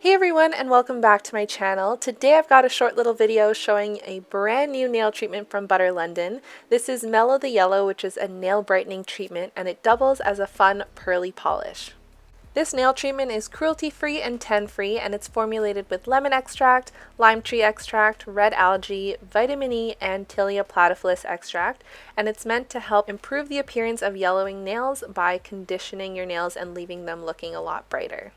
Hey everyone, and welcome back to my channel. Today I've got a short little video showing a brand new nail treatment from Butter London. This is Mellow the Yellow, which is a nail brightening treatment, and it doubles as a fun pearly polish. This nail treatment is cruelty-free and tan-free, and it's formulated with lemon extract, lime tree extract, red algae, vitamin E, and Tilia platypus extract, and it's meant to help improve the appearance of yellowing nails by conditioning your nails and leaving them looking a lot brighter.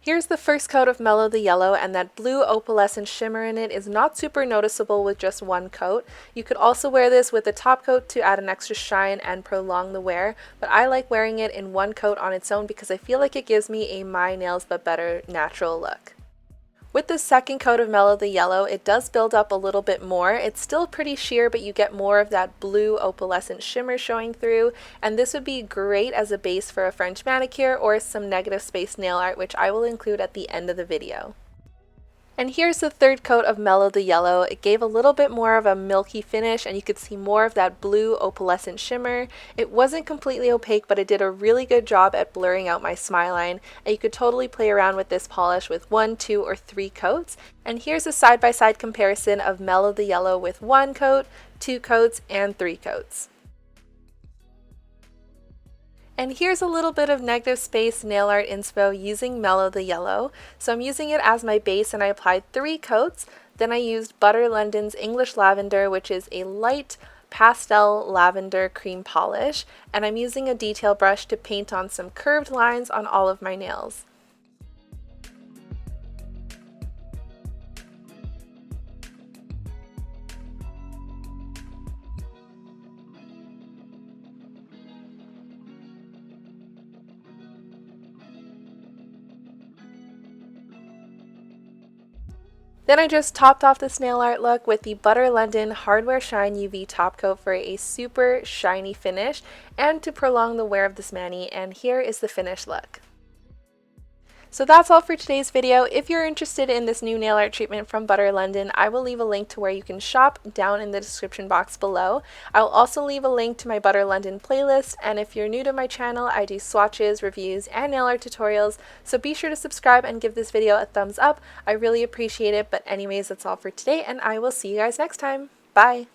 Here's the first coat of Mellow the Yellow, and that blue opalescent shimmer in it is not super noticeable with just one coat. You could also wear this with a top coat to add an extra shine and prolong the wear, but I like wearing it in one coat on its own because I feel like it gives me a my nails but better natural look. With the second coat of Mellow the Yellow, it does build up a little bit more. It's still pretty sheer, but you get more of that blue opalescent shimmer showing through, and this would be great as a base for a French manicure or some negative space nail art, which I will include at the end of the video. And here's the third coat of Mellow the Yellow. It gave a little bit more of a milky finish, and you could see more of that blue opalescent shimmer. It wasn't completely opaque, but it did a really good job at blurring out my smile line, and you could totally play around with this polish with 1, 2, or 3 coats. And here's a side-by-side comparison of Mellow the Yellow with 1 coat, 2 coats, and 3 coats. And here's a little bit of negative space nail art inspo using Mellow the Yellow. So I'm using it as my base, and I applied 3 coats. Then I used Butter London's English Lavender, which is a light pastel lavender cream polish. And I'm using a detail brush to paint on some curved lines on all of my nails. Then I just topped off this nail art look with the Butter London Hardwear Shine UV Top Coat for a super shiny finish and to prolong the wear of this mani, and here is the finished look. So that's all for today's video. If you're interested in this new nail art treatment from Butter London, I will leave a link to where you can shop down in the description box below. I will also leave a link to my Butter London playlist, and if you're new to my channel, I do swatches, reviews, and nail art tutorials, so be sure to subscribe and give this video a thumbs up. I really appreciate it, but anyways, that's all for today, and I will see you guys next time. Bye!